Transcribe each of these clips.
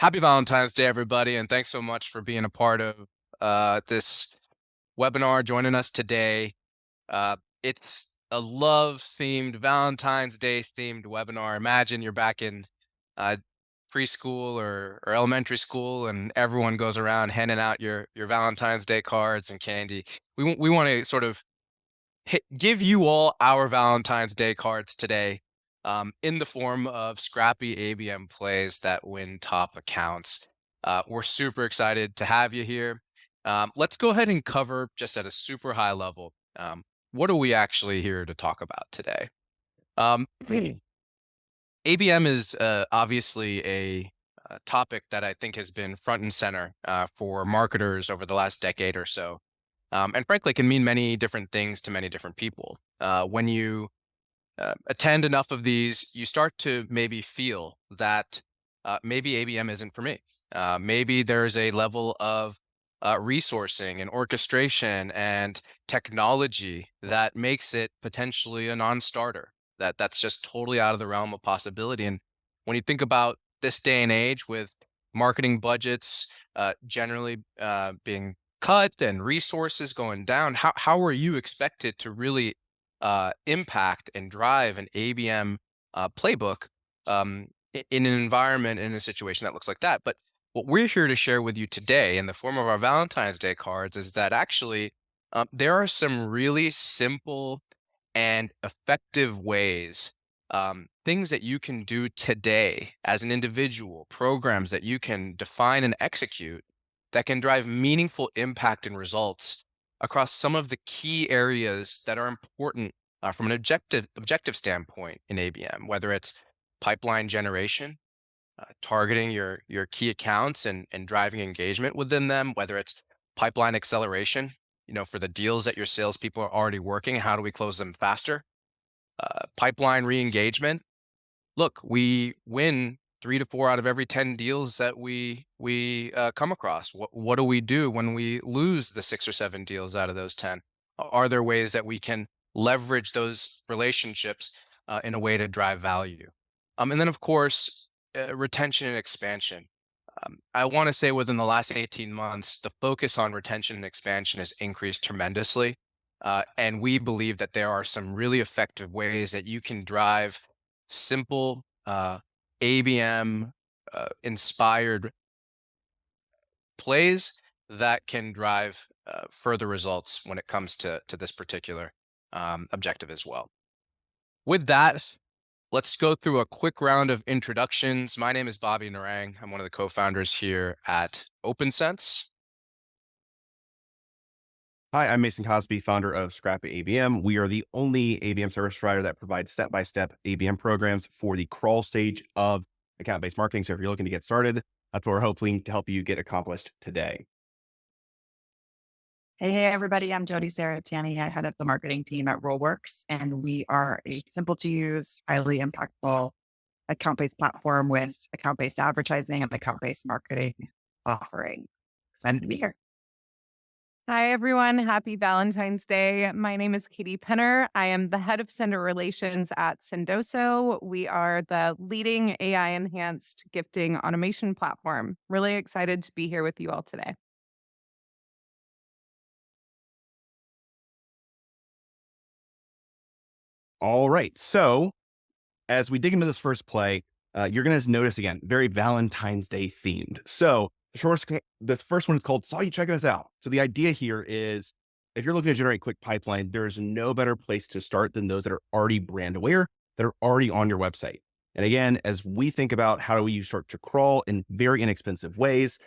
Happy Valentine's Day, everybody, and thanks so much for being a part of this webinar, joining us today. It's a love-themed, Valentine's Day-themed webinar. Imagine you're back in uh, preschool or elementary school, and everyone goes around handing out your Valentine's Day cards and candy. We want to sort of give you all our Valentine's Day cards today in the form of Scrappy ABM plays that win top accounts. We're super excited to have you here. Let's go ahead and cover just at a super high level. What are we actually here to talk about today? Um, ABM is obviously a topic that I think has been front and center for marketers over the last decade or so. And frankly, can mean many different things to many different people. When you attend enough of these, you start to maybe feel that maybe ABM isn't for me. Maybe there's a level of resourcing and orchestration and technology that makes it potentially a non-starter. That's just totally out of the realm of possibility. And when you think about this day and age, with marketing budgets generally being cut and resources going down, how are you expected to really impact and drive an ABM playbook in an environment, in a situation that looks like that? But what we're here to share with you today in the form of our Valentine's Day cards is that actually there are some really simple and effective ways, things that you can do today as an individual, programs that you can define and execute that can drive meaningful impact and results across some of the key areas that are important from an objective standpoint in ABM, whether it's pipeline generation, targeting your key accounts and driving engagement within them, whether it's pipeline acceleration, for the deals that your salespeople are already working, how do we close them faster? Pipeline re-engagement. Look, we win 3 to 4 out of every 10 deals that we come across. What do we do when we lose the 6 or 7 deals out of those 10? Are there ways that we can leverage those relationships in a way to drive value? And then, of course, retention and expansion. I want to say within the last 18 months, the focus on retention and expansion has increased tremendously. And we believe that there are some really effective ways that you can drive simple ABM inspired plays that can drive further results when it comes to this particular objective as well. With that, let's go through a quick round of introductions. My name is Bobby Narang. I'm one of the co-founders here at OpenSense. Hi, I'm Mason Cosby, founder of Scrappy ABM. We are the only ABM service provider that provides step-by-step ABM programs for the crawl stage of account-based marketing. So if you're looking to get started, that's what we're hoping to help you get accomplished today. Hey, everybody. I'm Jody Saratani. I head up the marketing team at Rollworks, and we are a simple to use, highly impactful account-based platform with account-based advertising and account-based marketing offering. Excited to be here. Hi, everyone. Happy Valentine's Day. My name is Katie Penner. I am the head of sender relations at Sendoso. We are the leading AI-enhanced gifting automation platform. Really excited to be here with you all today. All right. So as we dig into this first play, you're going to notice again, very Valentine's Day themed. So this first one is called Saw You Checking Us Out. So the idea here is if you're looking to generate quick pipeline, there's no better place to start than those that are already brand aware, that are already on your website. And again, as we think about how do we start to crawl in very inexpensive ways,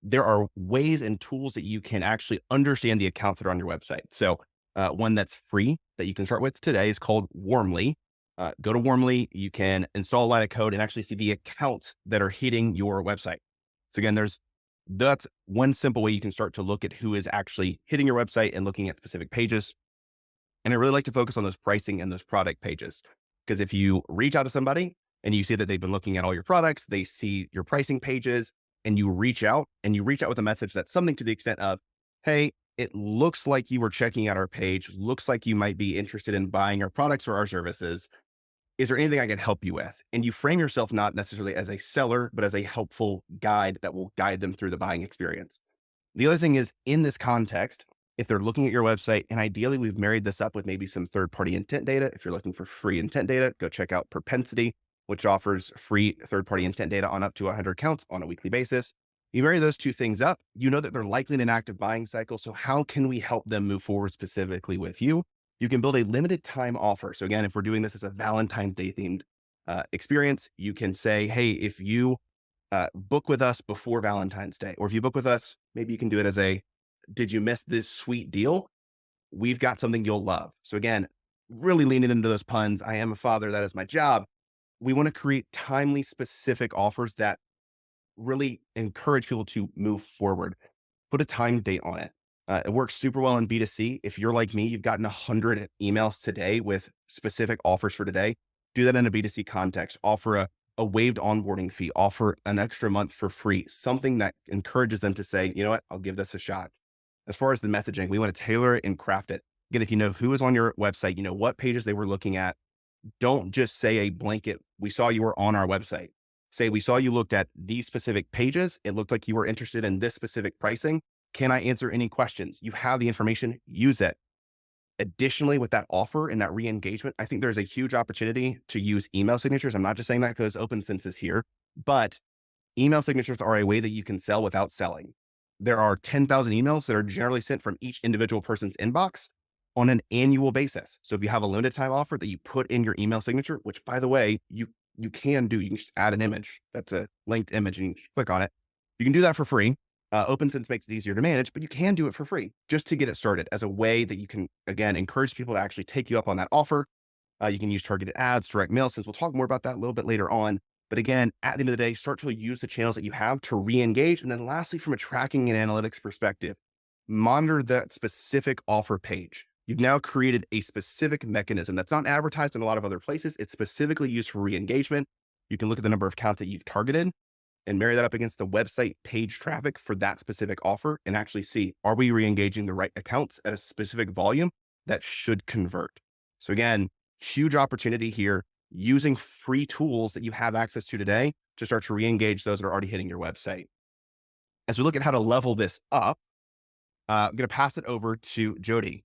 there are ways and tools that you can actually understand the accounts that are on your website. So one that's free that you can start with today is called Warmly. Go to Warmly, you can install a line of code and actually see the accounts that are hitting your website. So again, that's one simple way you can start to look at who is actually hitting your website and looking at specific pages. And I really like to focus on those pricing and those product pages, because if you reach out to somebody and you see that they've been looking at all your products, they see your pricing pages, and you reach out with a message that's something to the extent of, hey, it looks like you were checking out our page, looks like you might be interested in buying our products or our services. is there anything I can help you with? And you frame yourself not necessarily as a seller, but as a helpful guide that will guide them through the buying experience. The other thing is, in this context, if they're looking at your website, and ideally we've married this up with maybe some third-party intent data. If you're looking for free intent data, go check out Propensity, which offers free third-party intent data on up to 100 accounts on a weekly basis. You marry those two things up, you know that they're likely in an active buying cycle. So how can we help them move forward specifically with you? You can build a limited time offer. So again, if we're doing this as a Valentine's Day themed experience, you can say, hey, if you book with us before Valentine's Day, or if you book with us, maybe you can do it as a, did you miss this sweet deal? We've got something you'll love. So again, really leaning into those puns. I am a father. That is my job. We want to create timely, specific offers that really encourage people to move forward. Put a time date on it. It works super well in B2C. If you're like me, you've gotten 100 emails today with specific offers for today. Do that in a B2C context. Offer a waived onboarding fee, offer an extra month for free, something that encourages them to say, you know what, I'll give this a shot. As far as the messaging, we want to tailor it and craft it. Again, if you know who is on your website, you know what pages they were looking at, don't just say a blanket, we saw you were on our website. Say, we saw you looked at these specific pages. It looked like you were interested in this specific pricing. Can I answer any questions? You have the information, use it. Additionally, with that offer and that re-engagement, I think there's a huge opportunity to use email signatures. I'm not just saying that because OpenSense is here, but email signatures are a way that you can sell without selling. There are 10,000 emails that are generally sent from each individual person's inbox on an annual basis. So if you have a limited time offer that you put in your email signature, which by the way, you can do, you can just add an image. That's a linked image and you click on it. You can do that for free. OpenSense makes it easier to manage, but you can do it for free just to get it started as a way that you can, again, encourage people to actually take you up on that offer. You can use targeted ads, direct mail, since we'll talk more about that a little bit later on. But again, at the end of the day, start to use the channels that you have to re-engage. And then lastly, from a tracking and analytics perspective, monitor that specific offer page. You've now created a specific mechanism that's not advertised in a lot of other places. It's specifically used for re-engagement. You can look at the number of accounts that you've targeted and marry that up against the website page traffic for that specific offer and actually see, are we re-engaging the right accounts at a specific volume that should convert? So again, huge opportunity here using free tools that you have access to today to start to re-engage those that are already hitting your website. As we look at how to level this up, I'm going to pass it over to Jody.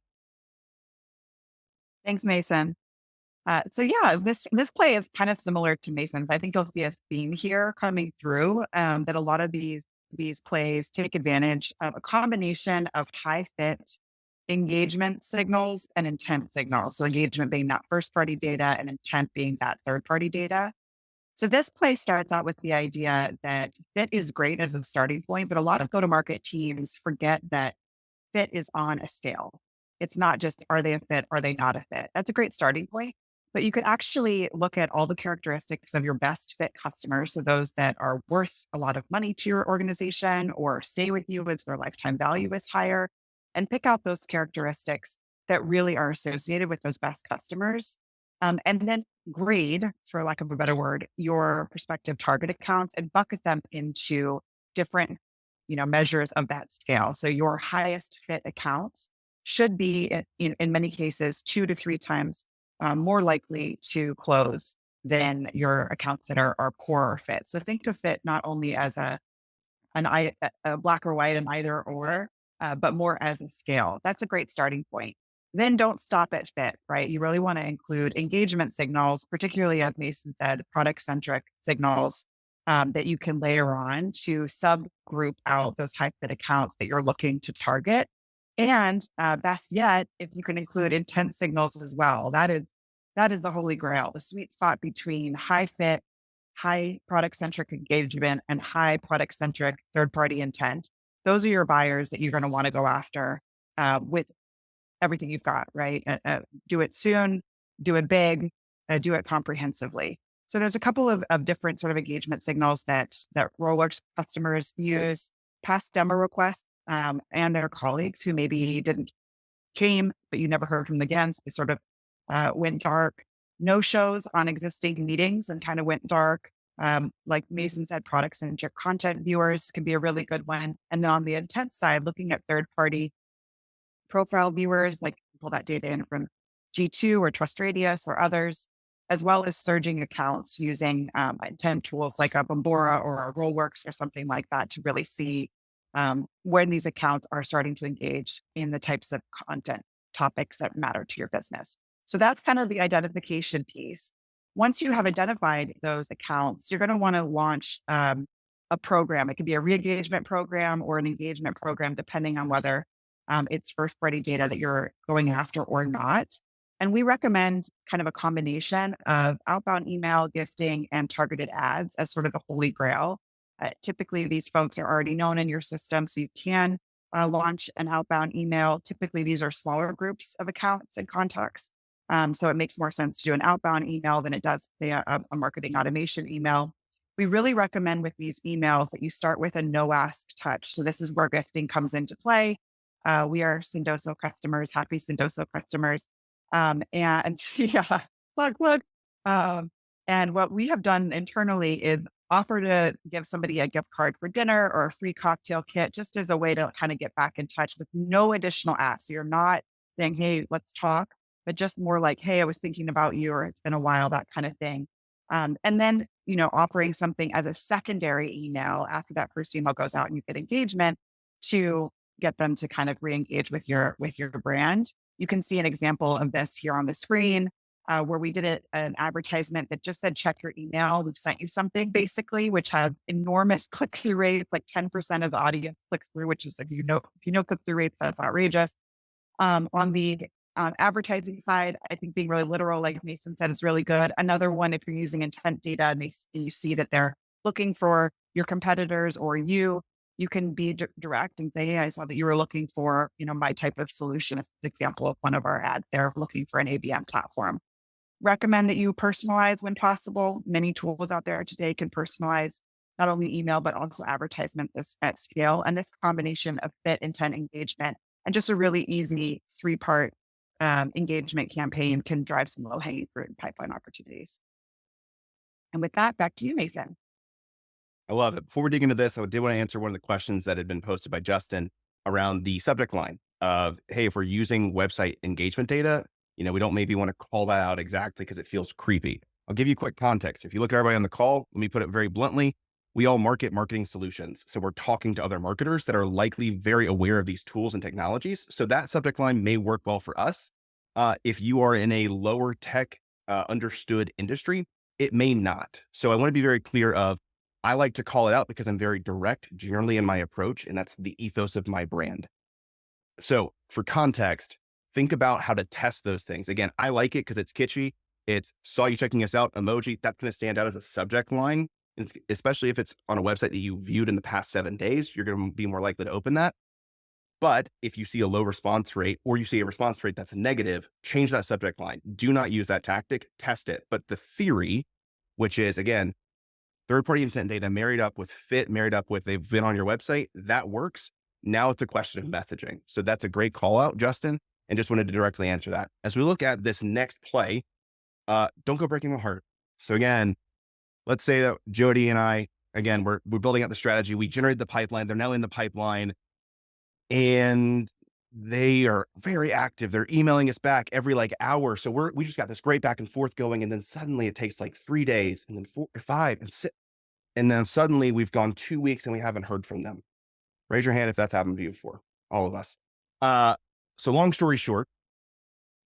Thanks, Mason. So yeah, this play is kind of similar to Mason's. I think you'll see a theme here coming through, that a lot of these plays take advantage of a combination of high fit engagement signals and intent signals. So engagement being that first party data and intent being that third party data. So this play starts out with the idea that fit is great as a starting point, but a lot of go to market teams forget that fit is on a scale. It's not just, are they a fit? Are they not a fit? That's a great starting point. But you could actually look at all the characteristics of your best fit customers. So those that are worth a lot of money to your organization or stay with you as their lifetime value is higher, and pick out those characteristics that really are associated with those best customers. And then grade, for lack of a better word, your prospective target accounts and bucket them into different measures of that scale. So your highest fit accounts should be in many cases 2 to 3 times more likely to close than your accounts that are poorer fit. So think of fit not only as a black or white, an either or, but more as a scale. That's a great starting point. Then don't stop at fit, right? You really want to include engagement signals, particularly as Mason said, product centric signals that you can layer on to subgroup out those high fit accounts that you're looking to target. And best yet, if you can include intent signals as well, that is the holy grail, the sweet spot between high fit, high product centric engagement, and high product centric third party intent. Those are your buyers that you're going to want to go after with everything you've got, right? Do it soon, do it big, do it comprehensively. So there's a couple of different sort of engagement signals that Rollworks customers use. Past demo requests and their colleagues who maybe didn't came, but you never heard from them again. So they sort of went dark. No shows on existing meetings and kind of went dark. Like Mason said, products and content viewers can be a really good one. And then on the intent side, looking at third party profile viewers, like pull that data in from G2 or Trust Radius or others. as well as surging accounts using intent tools like a Bombora or a Rollworks or something like that to really see when these accounts are starting to engage in the types of content topics that matter to your business. So that's kind of the identification piece. Once you have identified those accounts, you're going to want to launch a program. It could be a re-engagement program or an engagement program, depending on whether it's first-party data that you're going after or not. And we recommend kind of a combination of outbound email, gifting, and targeted ads as sort of the holy grail. Typically, these folks are already known in your system, so you can launch an outbound email. Typically, these are smaller groups of accounts and contacts. So it makes more sense to do an outbound email than it does, say, a marketing automation email. We really recommend with these emails that you start with a no ask touch. So this is where gifting comes into play. We are Sendoso customers, happy Sendoso customers. And yeah, plug. And what we have done internally is offer to give somebody a gift card for dinner or a free cocktail kit, just as a way to kind of get back in touch with no additional ask. So you're not saying, hey, let's talk, but just more like, hey, I was thinking about you, or it's been a while, that kind of thing. And then, offering something as a secondary email after that first email goes out and you get engagement to get them to kind of re-engage with your brand. You can see an example of this here on the screen, where we did an advertisement that just said, check your email. We've sent you something basically, which had enormous click-through rates, like 10% of the audience clicks through, which is, if you know click-through rates, that's outrageous. On the advertising side, I think being really literal, like Mason said, is really good. Another one, if you're using intent data and you see that they're looking for your competitors or you can be direct and say, hey, I saw that you were looking for, my type of solution. As an example of one of our ads, they're looking for an ABM platform. Recommend that you personalize when possible. Many tools out there today can personalize not only email, but also advertisement at scale. And this combination of fit, intent, engagement, and just a really easy 3-part engagement campaign can drive some low-hanging fruit and pipeline opportunities. And with that, back to you, Mason. I love it. Before we dig into this, I did want to answer one of the questions that had been posted by Justin around the subject line of, hey, if we're using website engagement data, we don't maybe want to call that out exactly because it feels creepy. I'll give you quick context. If you look at everybody on the call, let me put it very bluntly. We all market marketing solutions. So we're talking to other marketers that are likely very aware of these tools and technologies. So that subject line may work well for us. If you are in a lower tech understood industry, it may not. So I want to be very clear of, I like to call it out because I'm very direct generally in my approach, and that's the ethos of my brand. So for context, think about how to test those things. Again, I like it because it's kitschy. It's saw you checking us out emoji. That's going to stand out as a subject line. And especially if it's on a website that you viewed in the past 7 days, you're going to be more likely to open that. But if you see a low response rate or you see a response rate that's negative, change that subject line. Do not use that tactic, test it. But the theory, which is, again, third-party intent data married up with fit, married up with they've been on your website, that works. Now it's a question of messaging. So that's a great call out, Justin, and just wanted to directly answer that. As we look at this next play, don't go breaking my heart. So again, let's say that Jody and I, again, we're building out the strategy. We generated the pipeline. They're now in the pipeline and they are very active. They're emailing us back every hour. So we just got this great back and forth going. And then suddenly it takes 3 days and then 4 or 5 and 6. And then suddenly we've gone 2 weeks and we haven't heard from them. Raise your hand if that's happened to you before. All of us. So long story short,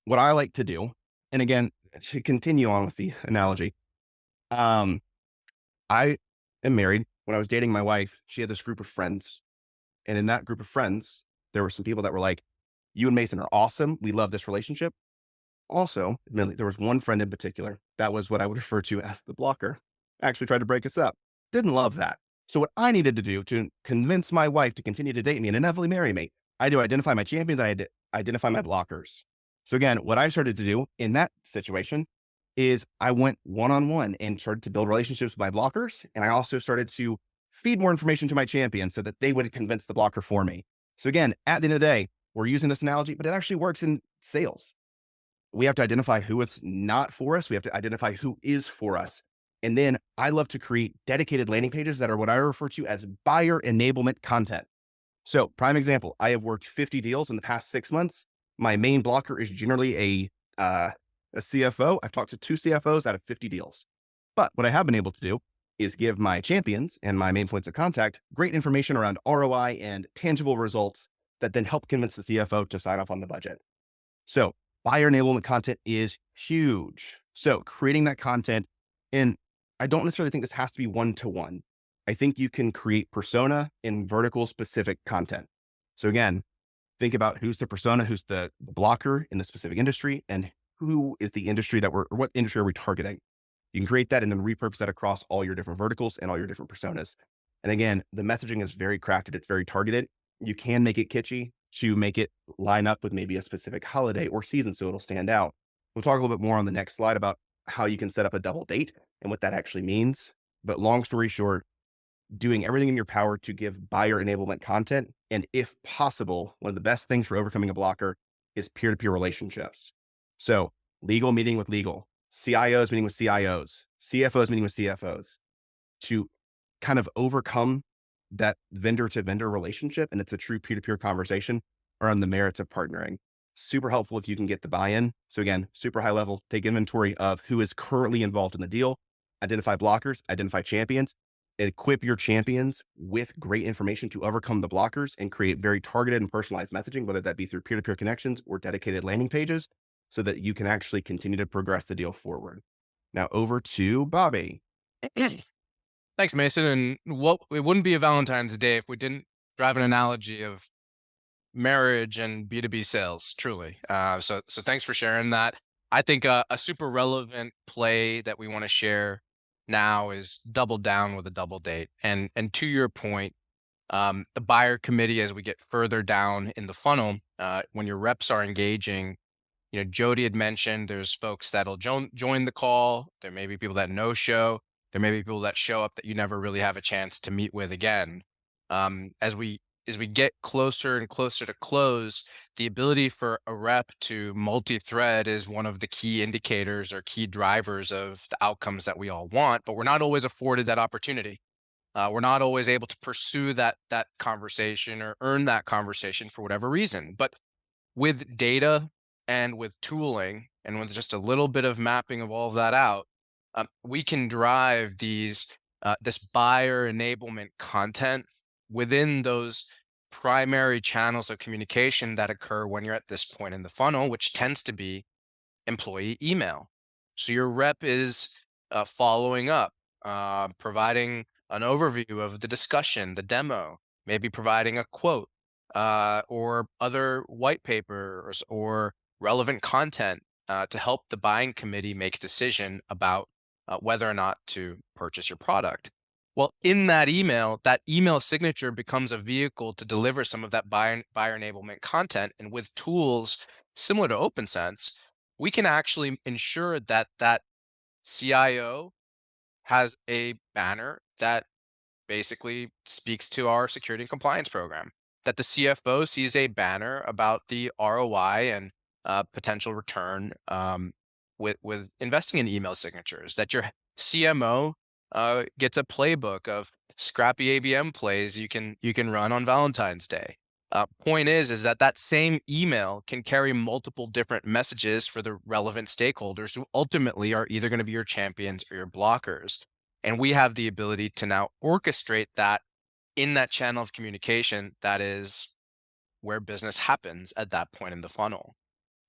what I like to do, and again, to continue on with the analogy, I am married. When I was dating my wife, she had this group of friends. And in that group of friends, there were some people that were like, you and Mason are awesome. We love this relationship. Also, admittedly, there was one friend in particular. That was what I would refer to as the blocker. Actually tried to break us up. Didn't love that. So what I needed to do to convince my wife to continue to date me and inevitably marry me, I had to identify my champions. I had to identify my blockers. So again, what I started to do in that situation is I went one-on-one and started to build relationships with my blockers. And I also started to feed more information to my champions so that they would convince the blocker for me. So again, at the end of the day, we're using this analogy, but it actually works in sales. We have to identify who is not for us. We have to identify who is for us. And then I love to create dedicated landing pages that are what I refer to as buyer enablement content. So prime example, I have worked 50 deals in the past 6 months. My main blocker is generally a a CFO, I've talked to 2 CFOs out of 50 deals. But what I have been able to do is give my champions and my main points of contact great information around ROI and tangible results that then help convince the CFO to sign off on the budget. So buyer enablement content is huge. So creating that content, and I don't necessarily think this has to be one-to-one. I think you can create persona and vertical specific content. So again, think about who's the persona, who's the blocker in the specific industry, and who is the industry or what industry are we targeting? You can create that and then repurpose that across all your different verticals and all your different personas. And again, the messaging is very crafted. It's very targeted. You can make it kitschy to make it line up with maybe a specific holiday or season so it'll stand out. We'll talk a little bit more on the next slide about how you can set up a double date and what that actually means. But long story short, doing everything in your power to give buyer enablement content. And if possible, one of the best things for overcoming a blocker is peer-to-peer relationships. So legal meeting with legal, CIOs meeting with CIOs, CFOs meeting with CFOs to kind of overcome that vendor to vendor relationship. And it's a true peer-to-peer conversation around the merits of partnering. Super helpful if you can get the buy-in. So again, super high level, take inventory of who is currently involved in the deal, identify blockers, identify champions, equip your champions with great information to overcome the blockers and create very targeted and personalized messaging, whether that be through peer-to-peer connections or dedicated landing pages, so that you can actually continue to progress the deal forward. Now over to Bobby. Thanks, Mason. And it wouldn't be a Valentine's Day if we didn't drive an analogy of marriage and B2B sales, truly. So thanks for sharing that. I think a super relevant play that we want to share now is double down with a double date. And to your point, the buyer committee, as we get further down in the funnel, when your reps are engaging, Jody had mentioned there's folks that'll join the call. There may be people that no show. There may be people that show up that you never really have a chance to meet with again. As we get closer and closer to close, the ability for a rep to multi-thread is one of the key indicators or key drivers of the outcomes that we all want, but we're not always afforded that opportunity. We're not always able to pursue that conversation or earn that conversation for whatever reason. But with data and with tooling and with just a little bit of mapping of all of that out, we can drive this buyer enablement content within those primary channels of communication that occur when you're at this point in the funnel, which tends to be employee email. So your rep is following up, providing an overview of the discussion, the demo, maybe providing a quote or other white papers or relevant content to help the buying committee make a decision about whether or not to purchase your product. Well, in that email signature becomes a vehicle to deliver some of that buyer enablement content. And with tools similar to OpenSense, we can actually ensure that that CIO has a banner that basically speaks to our security and compliance program, that the CFO sees a banner about the ROI and potential return with investing in email signatures, that your CMO gets a playbook of Scrappy ABM plays you can run on Valentine's Day. Point is that same email can carry multiple different messages for the relevant stakeholders who ultimately are either going to be your champions or your blockers. And we have the ability to now orchestrate that in that channel of communication that is where business happens at that point in the funnel.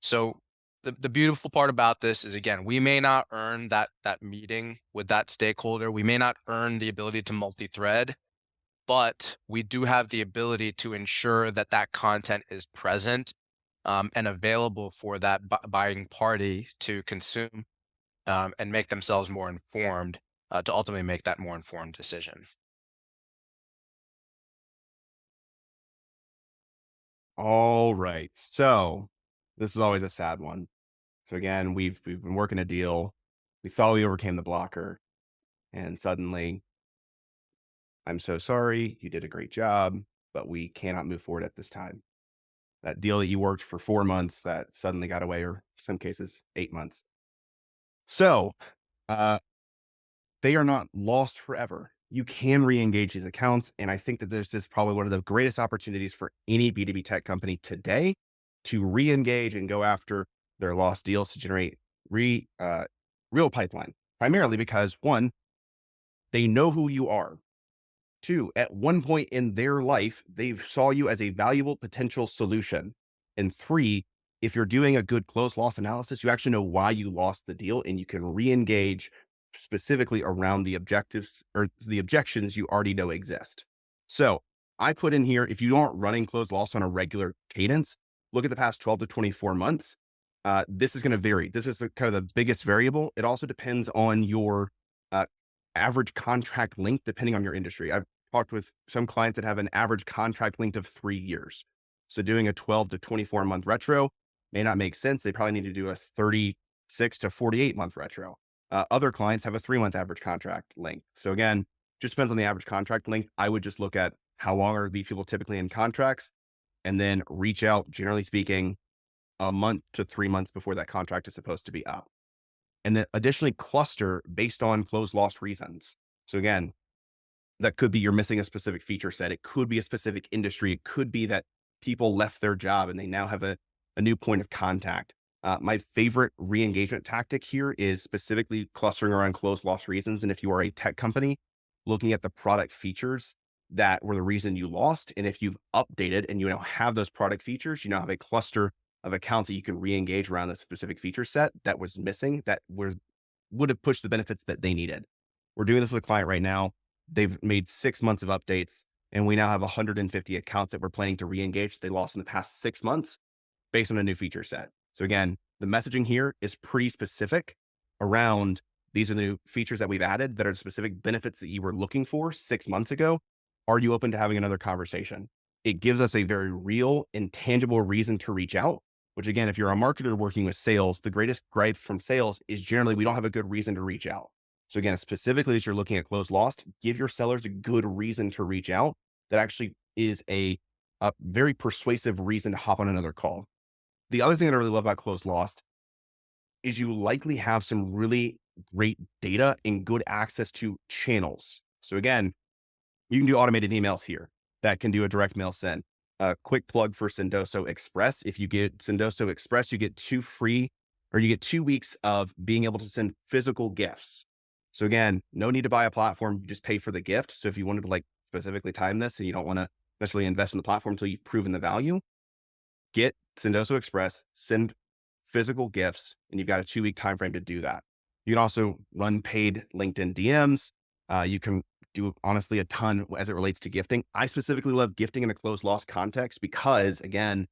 So the beautiful part about this is, again, we may not earn that meeting with that stakeholder. We may not earn the ability to multi-thread, but we do have the ability to ensure that that content is present and available for that buying party to consume and make themselves more informed to ultimately make that more informed decision. All right. So this is always a sad one. So again, we've been working a deal. We thought we overcame the blocker, and suddenly, I'm so sorry. You did a great job, but we cannot move forward at this time. That deal that you worked for 4 months that suddenly got away, or in some cases, 8 months. So uh, they are not lost forever. You can re-engage these accounts. And I think that this is probably one of the greatest opportunities for any B2B tech company today to re-engage and go after their lost deals to generate real pipeline, primarily because one, they know who you are. Two, at one point in their life, they saw you as a valuable potential solution. And three, if you're doing a good close loss analysis, you actually know why you lost the deal and you can re-engage specifically around the objectives or the objections you already know exist. So I put in here, if you aren't running close loss on a regular cadence, look at the past 12 to 24 months. This is going to vary. This is kind of the biggest variable. It also depends on your uh, average contract length, depending on your industry. I've talked with some clients that have an average contract length of 3 years. So doing a 12 to 24 month retro may not make sense. They probably need to do a 36 to 48 month retro. Other clients have a 3-month average contract length. So again, just depends on the average contract length. I would just look at how long are these people typically in contracts and then reach out, generally speaking, a month to 3 months before that contract is supposed to be up. And then additionally cluster based on close loss reasons. So again, that could be you're missing a specific feature set. It could be a specific industry. It could be that people left their job and they now have a new point of contact. My favorite re-engagement tactic here is specifically clustering around close loss reasons. And if you are a tech company, looking at the product features that were the reason you lost. And if you've updated and you now have those product features, you now have a cluster of accounts that you can re-engage around the specific feature set that was missing, that would have pushed the benefits that they needed. We're doing this with a client right now. They've made 6 months of updates, and we now have 150 accounts that we're planning to re-engage that they lost in the past 6 months based on a new feature set. So again, the messaging here is pretty specific around these are the new features that we've added that are specific benefits that you were looking for 6 months ago. Are you open to having another conversation? It gives us a very real and tangible reason to reach out, which again, if you're a marketer working with sales, the greatest gripe from sales is generally we don't have a good reason to reach out. So again, specifically as you're looking at close lost, give your sellers a good reason to reach out that actually is a very persuasive reason to hop on another call. The other thing that I really love about close lost is you likely have some really great data and good access to channels. So again, you can do automated emails here that can do a direct mail send. A quick plug for Sendoso Express. If you get Sendoso Express, you get 2 weeks of being able to send physical gifts. So again, no need to buy a platform. You just pay for the gift. So if you wanted to like specifically time this and you don't want to necessarily invest in the platform until you've proven the value, get Sendoso Express, send physical gifts, and you've got a 2-week time frame to do that. You can also run paid LinkedIn DMs. You can do honestly a ton as it relates to gifting. I specifically love gifting in a closed loss context because again,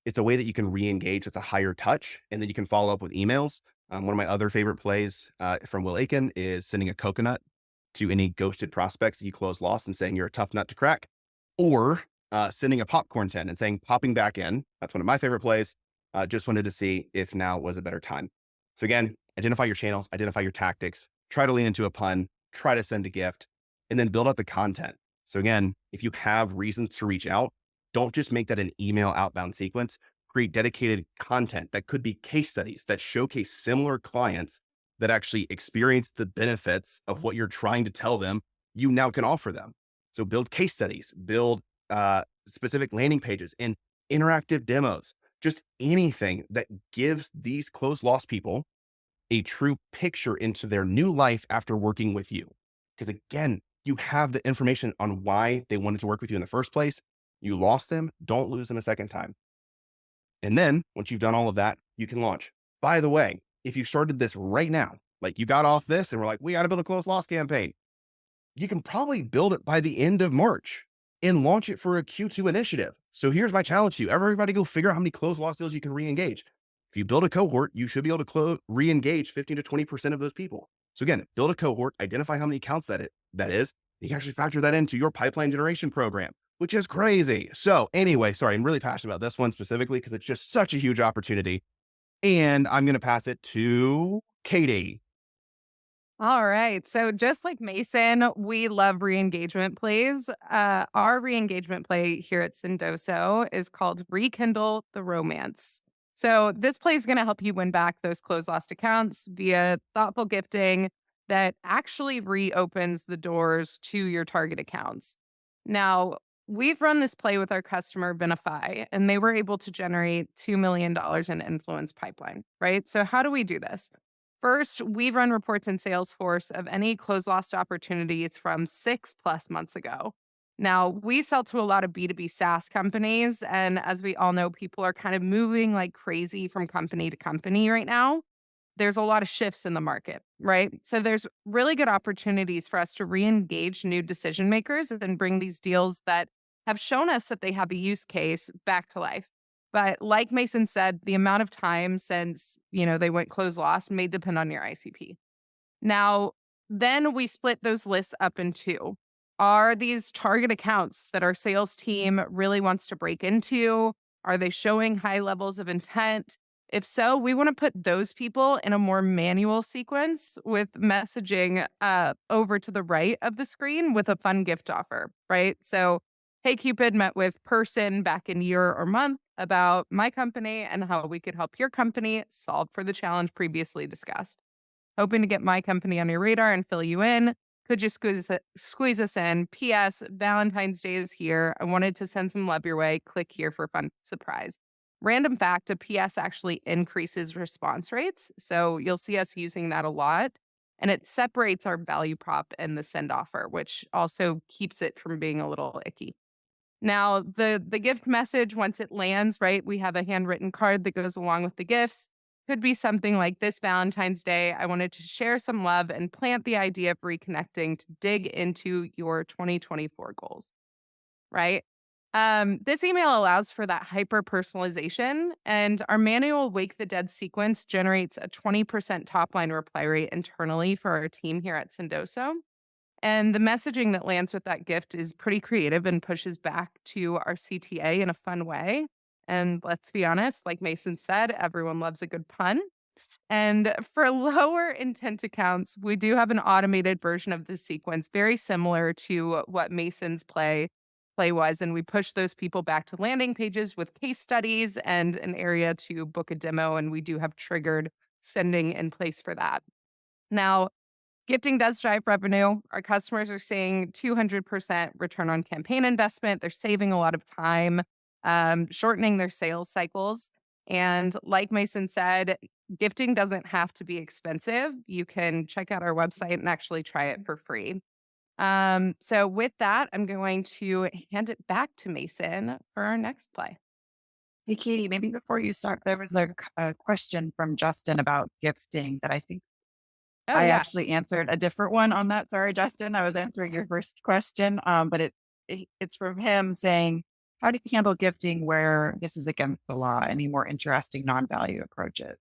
it's a way that you can re-engage. It's a higher touch, and then you can follow up with emails. One of my other favorite plays from Will Aiken is sending a coconut to any ghosted prospects that you close lost and saying you're a tough nut to crack, or sending a popcorn tin and saying popping back in. That's one of my favorite plays. Just wanted to see if now was a better time. So again, identify your channels, identify your tactics, try to lean into a pun, try to send a gift, and then build out the content. So again, if you have reasons to reach out, don't just make that an email outbound sequence. Create dedicated content that could be case studies that showcase similar clients that actually experience the benefits of what you're trying to tell them you now can offer them. So build case studies, build specific landing pages and interactive demos, just anything that gives these close loss people a true picture into their new life after working with you. Because again, you have the information on why they wanted to work with you in the first place. You lost them, don't lose them a second time. And then once you've done all of that, you can launch. By the way, if you started this right now, like you got off this and we're like, we got to build a close loss campaign, you can probably build it by the end of March and launch it for a Q2 initiative. So here's my challenge to you. Everybody go figure out how many close loss deals you can re-engage. If you build a cohort, you should be able to re-engage 15 to 20% of those people. So again, build a cohort, identify how many accounts that is. You can actually factor that into your pipeline generation program, which is crazy. So anyway, sorry, I'm really passionate about this one specifically because it's just such a huge opportunity. And I'm going to pass it to Katie. All right. So just like Mason, we love re-engagement plays. Our re-engagement play here at Sendoso is called Rekindle the Romance. So this play is going to help you win back those closed lost accounts via thoughtful gifting that actually reopens the doors to your target accounts. Now, we've run this play with our customer Vinify, and they were able to generate $2 million in influence pipeline, right? So how do we do this? First, we run reports in Salesforce of any close lost opportunities from 6+ months ago. Now, we sell to a lot of B2B SaaS companies, and as we all know, people are kind of moving like crazy from company to company right now. There's a lot of shifts in the market, right? So there's really good opportunities for us to re-engage new decision makers and bring these deals that have shown us that they have a use case back to life. But like Mason said, the amount of time since, they went close lost may depend on your ICP. Now, then we split those lists up in two. Are these target accounts that our sales team really wants to break into? Are they showing high levels of intent? If so, we want to put those people in a more manual sequence with messaging over to the right of the screen with a fun gift offer, right? So, hey, Cupid, met with person back in year or month about my company and how we could help your company solve for the challenge previously discussed. Hoping to get my company on your radar and fill you in. Could you squeeze us in? P.S. Valentine's Day is here. I wanted to send some love your way. Click here for a fun surprise. Random fact, a PS actually increases response rates. So you'll see us using that a lot. And it separates our value prop and the send offer, which also keeps it from being a little icky. Now, the gift message, once it lands, right, we have a handwritten card that goes along with the gifts. Could be something like this Valentine's Day. I wanted to share some love and plant the idea of reconnecting to dig into your 2024 goals, right? This email allows for that hyper personalization, and our manual Wake the Dead sequence generates a 20% top line reply rate internally for our team here at Sendoso. And the messaging that lands with that gift is pretty creative and pushes back to our CTA in a fun way. And let's be honest, like Mason said, everyone loves a good pun. And for lower intent accounts, we do have an automated version of this sequence, very similar to what Mason's play was. And we push those people back to landing pages with case studies and an area to book a demo. And we do have triggered sending in place for that. Now, gifting does drive revenue. Our customers are seeing 200% return on campaign investment. They're saving a lot of time, shortening their sales cycles. And like Mason said, gifting doesn't have to be expensive. You can check out our website and actually try it for free. So with that, I'm going to hand it back to Mason for our next play. Hey, Katie, maybe before you start, there was a question from Justin about gifting that I think Oh, I yeah. actually answered a different one on that. Sorry, Justin. I was answering your first question, but it's from him saying, "How do you handle gifting where this is against the law? Any more interesting non-value approaches?"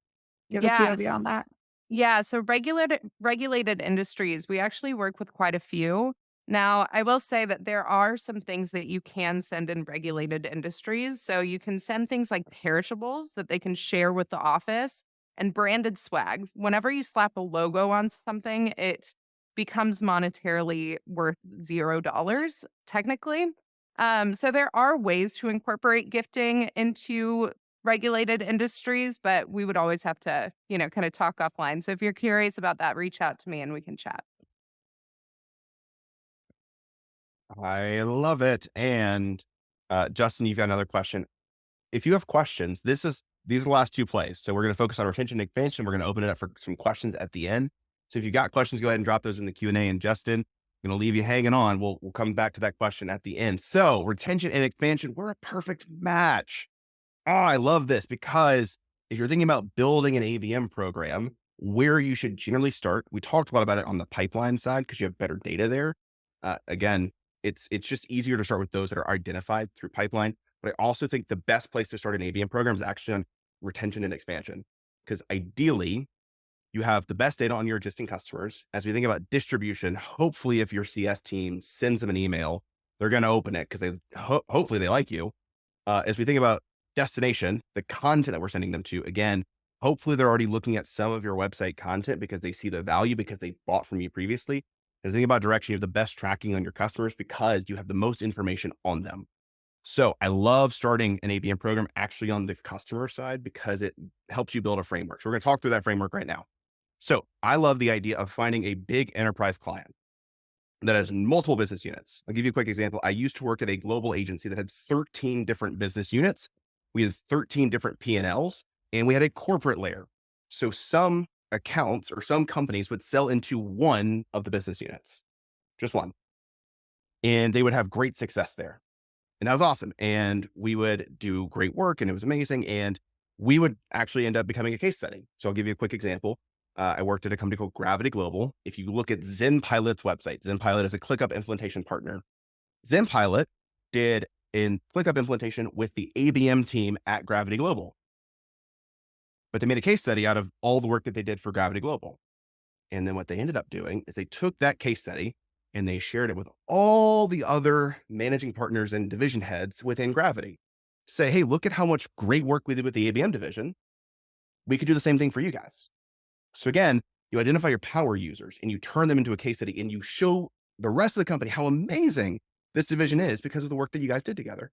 You have a Yes. POV on that? Yeah, so regulated industries, we actually work with quite a few. Now, I will say that there are some things that you can send in regulated industries. So you can send things like perishables that they can share with the office and branded swag. Whenever you slap a logo on something, it becomes monetarily worth $0 technically. So there are ways to incorporate gifting into regulated industries, but we would always have to, kind of talk offline. So if you're curious about that, reach out to me and we can chat. I love it. And Justin, you've got another question. If you have questions, these are the last two plays. So we're going to focus on retention and expansion. We're going to open it up for some questions at the end. So if you've got questions, go ahead and drop those in the Q&A. And Justin, I'm going to leave you hanging on. We'll come back to that question at the end. So retention and expansion, we're a perfect match. Oh, I love this because if you're thinking about building an ABM program, where you should generally start, we talked a lot about it on the pipeline side because you have better data there. Again, it's just easier to start with those that are identified through pipeline. But I also think the best place to start an ABM program is actually on retention and expansion, because ideally you have the best data on your existing customers. As we think about distribution, hopefully if your CS team sends them an email, they're going to open it because hopefully they like you. As we think about destination, the content that we're sending them to, again, hopefully they're already looking at some of your website content because they see the value because they bought from you previously. As we think about direction, you have the best tracking on your customers because you have the most information on them. So I love starting an ABM program actually on the customer side because it helps you build a framework. So we're going to talk through that framework right now. So I love the idea of finding a big enterprise client. that has multiple business units. I'll give you a quick example. I used to work at a global agency that had 13 different business units. We had 13 different P&Ls, and we had a corporate layer. So some accounts or some companies would sell into one of the business units, just one, and they would have great success there. And that was awesome. And we would do great work and it was amazing. And we would actually end up becoming a case study. So I'll give you a quick example. I worked at a company called Gravity Global. If you look at ZenPilot's website, ZenPilot is a ClickUp implementation partner. ZenPilot did a ClickUp implementation with the ABM team at Gravity Global. But they made a case study out of all the work that they did for Gravity Global. And then what they ended up doing is they took that case study and they shared it with all the other managing partners and division heads within Gravity. Say, hey, look at how much great work we did with the ABM division. We could do the same thing for you guys. So again, you identify your power users and you turn them into a case study and you show the rest of the company how amazing this division is because of the work that you guys did together.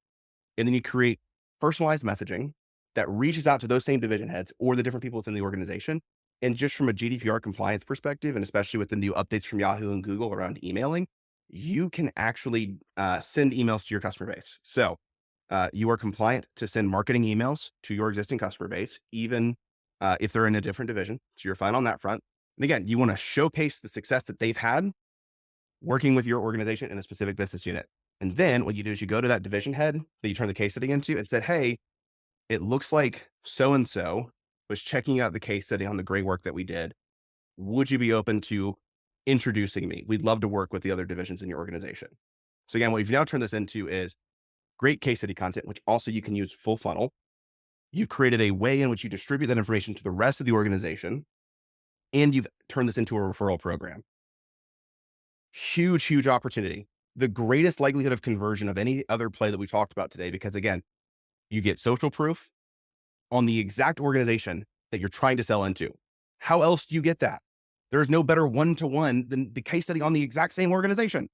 And then you create personalized messaging that reaches out to those same division heads or the different people within the organization. And just from a GDPR compliance perspective, and especially with the new updates from Yahoo and Google around emailing, you can actually send emails to your customer base. So you are compliant to send marketing emails to your existing customer base, even if they're in a different division. So you're fine on that front. And again, you want to showcase the success that they've had working with your organization in a specific business unit. And then what you do is you go to that division head that you turn the case study into and said, hey, it looks like so-and-so was checking out the case study on the great work that we did. Would you be open to introducing me? We'd love to work with the other divisions in your organization. So again, what you've now turned this into is great case study content, which also you can use full funnel. You've created a way in which you distribute that information to the rest of the organization, and you've turned this into a referral program. Huge, huge opportunity. The greatest likelihood of conversion of any other play that we talked about today, because again, you get social proof on the exact organization that you're trying to sell into. How else do you get that? There's no better one-to-one than the case study on the exact same organization.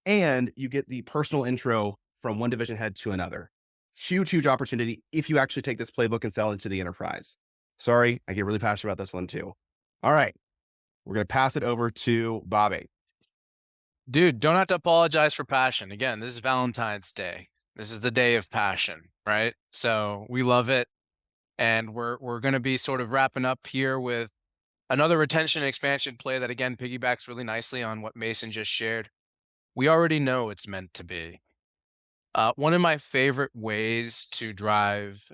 And you get the personal intro from one division head to another. Huge, huge opportunity if you actually take this playbook and sell into the enterprise. Sorry, I get really passionate about this one too. All right, we're going to pass it over to Bobby. Dude, don't have to apologize for passion. Again, this is Valentine's Day. This is the day of passion, right? So we love it. And we're going to be sort of wrapping up here with another retention and expansion play that again piggybacks really nicely on what Mason just shared. We already know it's meant to be. One of my favorite ways to drive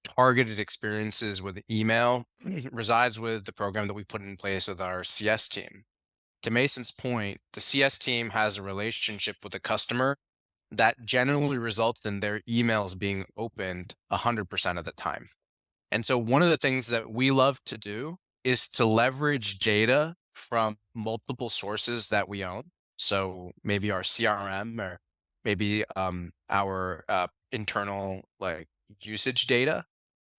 targeted experiences with email resides with the program that we put in place with our CS team. To Mason's point, the CS team has a relationship with the customer that generally results in their emails being opened 100% of the time. And so one of the things that we love to do is to leverage data from multiple sources that we own. So maybe our CRM or maybe our internal like usage data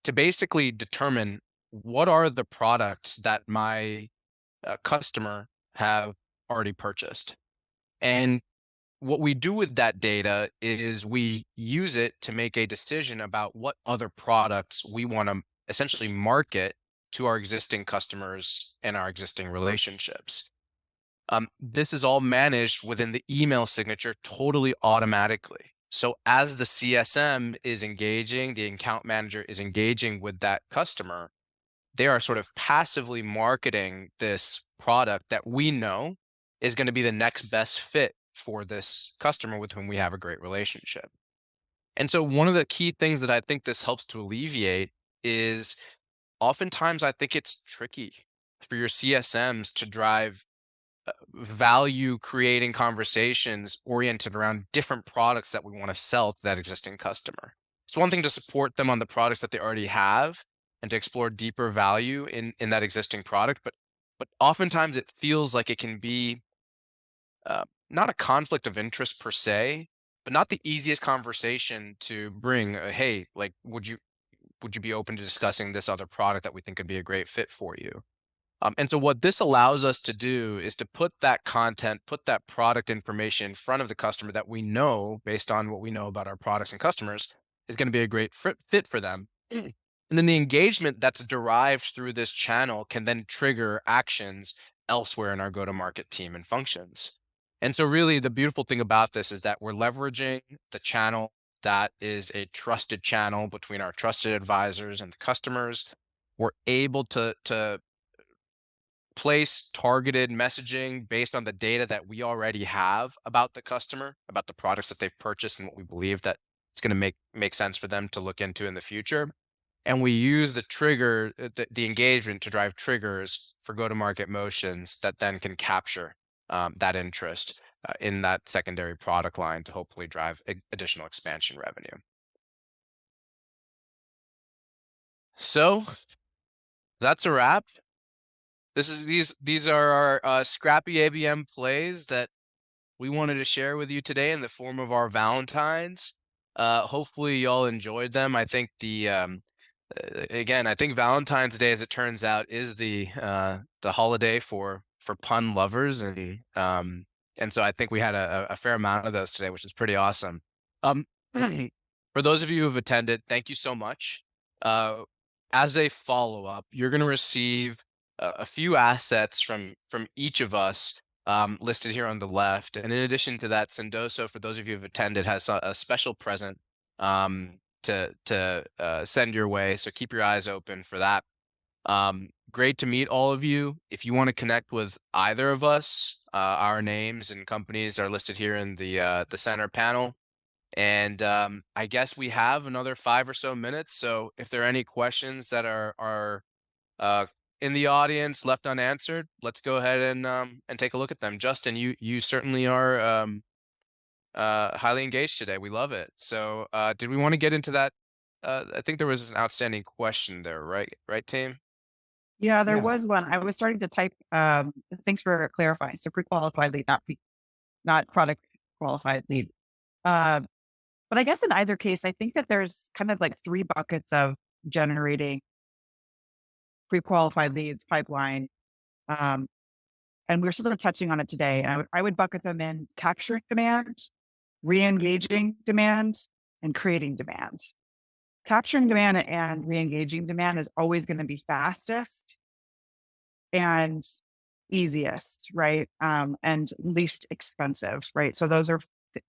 to basically determine what are the products that my customer have already purchased. And what we do with that data is we use it to make a decision about what other products we want to essentially market to our existing customers and our existing relationships. This is all managed within the email signature totally automatically. So as the CSM is engaging, the account manager is engaging with that customer, they are sort of passively marketing this product that we know is going to be the next best fit for this customer with whom we have a great relationship. And so one of the key things that I think this helps to alleviate is oftentimes I think it's tricky for your CSMs to drive value creating conversations oriented around different products that we want to sell to that existing customer. It's one thing to support them on the products that they already have and to explore deeper value in that existing product, but oftentimes it feels like it can be not a conflict of interest per se, but not the easiest conversation to bring. Hey, like, would you be open to discussing this other product that we think could be a great fit for you? And so what this allows us to do is to put that content, put that product information in front of the customer that we know, based on what we know about our products and customers, is going to be a great fit for them. And then the engagement that's derived through this channel can then trigger actions elsewhere in our go-to-market team and functions. And so really the beautiful thing about this is that we're leveraging the channel that is a trusted channel between our trusted advisors and the customers. We're able to place targeted messaging based on the data that we already have about the customer, about the products that they've purchased and what we believe that it's going to make sense for them to look into in the future. And we use the trigger, the engagement to drive triggers for go-to-market motions that then can capture that interest in that secondary product line to hopefully drive additional expansion revenue. So that's a wrap. These are our Scrappy ABM plays that we wanted to share with you today in the form of our Valentines. Hopefully y'all enjoyed them. I think again, I think Valentine's Day, as it turns out, is the holiday for pun lovers, and so I think we had a fair amount of those today, which is pretty awesome. Um, for those of you who have attended, thank you so much. As a follow up, you're going to receive a few assets from each of us listed here on the left, and in addition to that, Sendoso, for those of you who have attended, has a special present. To send your way. So keep your eyes open for that. Great to meet all of you. If you want to connect with either of us, our names and companies are listed here in the center panel. And I guess we have another 5 or so minutes. So if there are any questions that are in the audience left unanswered, let's go ahead and take a look at them. Justin, you certainly are highly engaged today. We love it. So did we want to get into that? I think there was an outstanding question there, right? Right, team? Yeah, there Yeah. was one. I was starting to type, thanks for clarifying. So pre-qualified lead, not product qualified lead. Uh, but I guess in either case, I think that there's kind of like three buckets of generating pre-qualified leads pipeline. Um, and we're sort of touching on it today. I would bucket them in capturing demand, re-engaging demand, and creating demand. Capturing demand and re-engaging demand is always going to be fastest and easiest, right? And least expensive, right? So those are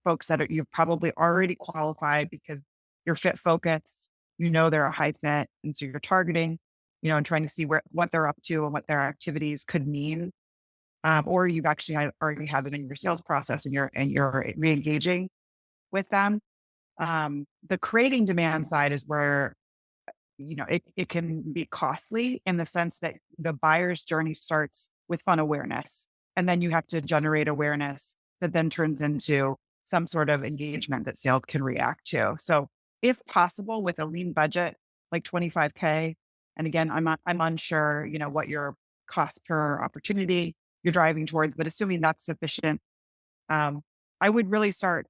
folks that you've probably already qualified because you're fit focused, they're a high fit. And so you're targeting, and trying to see what they're up to and what their activities could mean. Or you've actually already had them in your sales process and you're re-engaging with them. The creating demand side is where it can be costly in the sense that the buyer's journey starts with fun awareness. And then you have to generate awareness that then turns into some sort of engagement that sales can react to. So if possible, with a lean budget, like 25K, and again, I'm unsure, what your cost per opportunity you're driving towards, but assuming that's sufficient, I would really start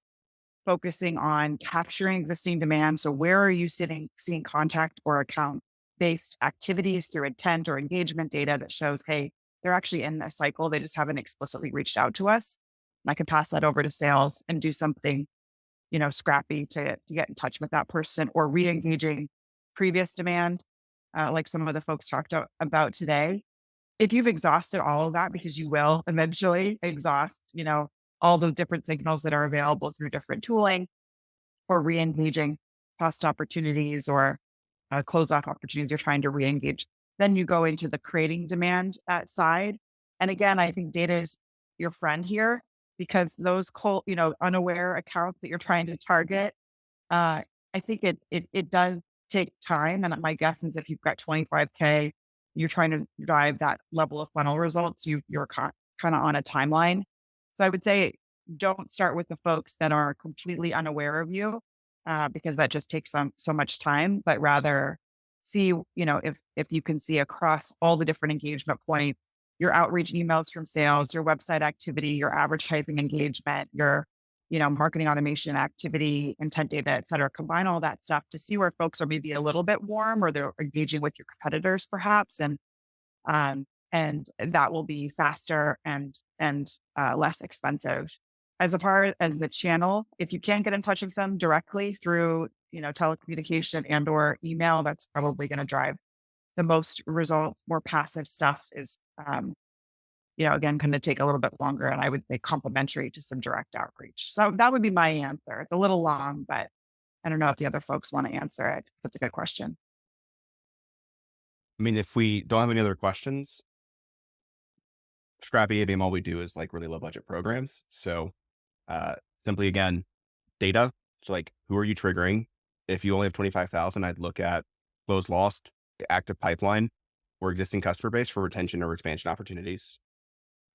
focusing on capturing existing demand. So where are you seeing contact or account based activities through intent or engagement data that shows, hey, they're actually in a cycle. They just haven't explicitly reached out to us. And I can pass that over to sales and do something, scrappy to get in touch with that person, or re-engaging previous demand, like some of the folks talked about today. If you've exhausted all of that, because you will eventually exhaust, all those different signals that are available through different tooling, or re-engaging past opportunities or close off opportunities you're trying to re-engage, then you go into the creating demand side. And again, I think data is your friend here, because those unaware accounts that you're trying to target, I think it does take time. And my guess is if you've got 25K, you're trying to drive that level of funnel results, you're kind of on a timeline. So I would say don't start with the folks that are completely unaware of you, because that just takes so much time, but rather see, if you can see across all the different engagement points, your outreach emails from sales, your website activity, your advertising engagement, your marketing automation activity, intent data, et cetera. Combine all that stuff to see where folks are maybe a little bit warm, or they're engaging with your competitors perhaps. And that will be faster and less expensive. As far as the channel, if you can't get in touch with them directly through, telecommunication and or email, that's probably going to drive the most results. More passive stuff is again, kind of take a little bit longer and I would say complementary to some direct outreach. So that would be my answer. It's a little long, but I don't know if the other folks want to answer it. That's a good question. I mean, if we don't have any other questions, Scrappy ABM, all we do is like really low budget programs. So uh, simply again, data. So like, who are you triggering? If you only have 25,000, I'd look at closed lost, active pipeline, or existing customer base for retention or expansion opportunities.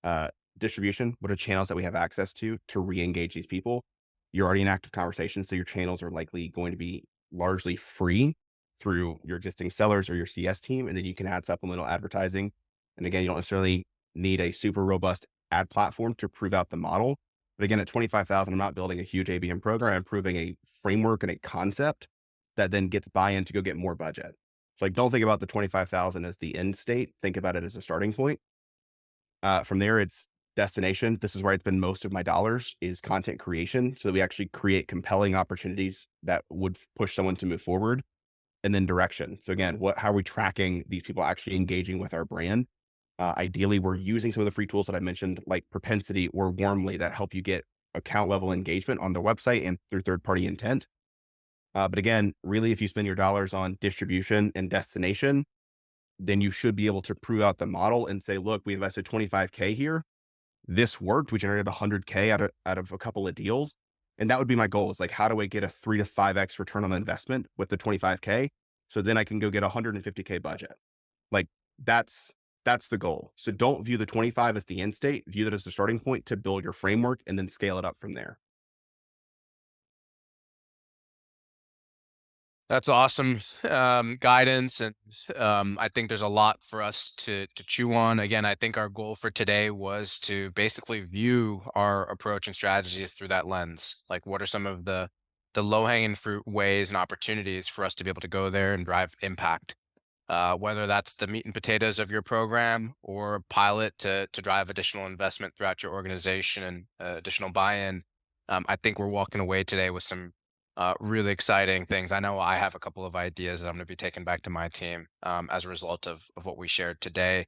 Uh, Distribution, what are channels that we have access to re-engage these people? You're already in active conversation, so your channels are likely going to be largely free through your existing sellers or your CS team, and then you can add supplemental advertising. And again, you don't necessarily need a super robust ad platform to prove out the model. But again, at 25,000, I'm not building a huge ABM program. I'm proving a framework and a concept that then gets buy-in to go get more budget. So like, don't think about the 25,000 as the end state. Think about it as a starting point. From there, it's destination. This is where I spend most of my dollars is content creation. So that we actually create compelling opportunities that would push someone to move forward. And then direction. So again, how are we tracking these people actually engaging with our brand? Ideally, we're using some of the free tools that I mentioned, like Propensity or Warmly, that help you get account level engagement on the website and through third party intent. But again, really, if you spend your dollars on distribution and destination, then you should be able to prove out the model and say, look, we invested 25K here. This worked. We generated 100K out of a couple of deals. And that would be my goal, is like, how do I get a 3 to 5x return on investment with the 25K? So then I can go get a 150K budget. Like that's the goal. So don't view the 25 as the end state, view that as the starting point to build your framework and then scale it up from there. That's awesome guidance, and I think there's a lot for us to chew on. Again, I think our goal for today was to basically view our approach and strategies through that lens. Like, what are some of the low hanging fruit ways and opportunities for us to be able to go there and drive impact? Whether that's the meat and potatoes of your program or a pilot to drive additional investment throughout your organization and additional buy-in. I think we're walking away today with some really exciting things. I know I have a couple of ideas that I'm going to be taking back to my team as a result of what we shared today.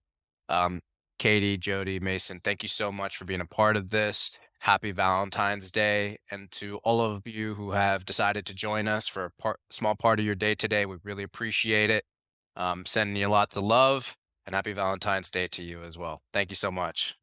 Um, Katie, Jody, Mason, thank you so much for being a part of this. Happy Valentine's Day. And to all of you who have decided to join us for a small part of your day today, we really appreciate it. Sending you lots of love and happy Valentine's Day to you as well. Thank you so much.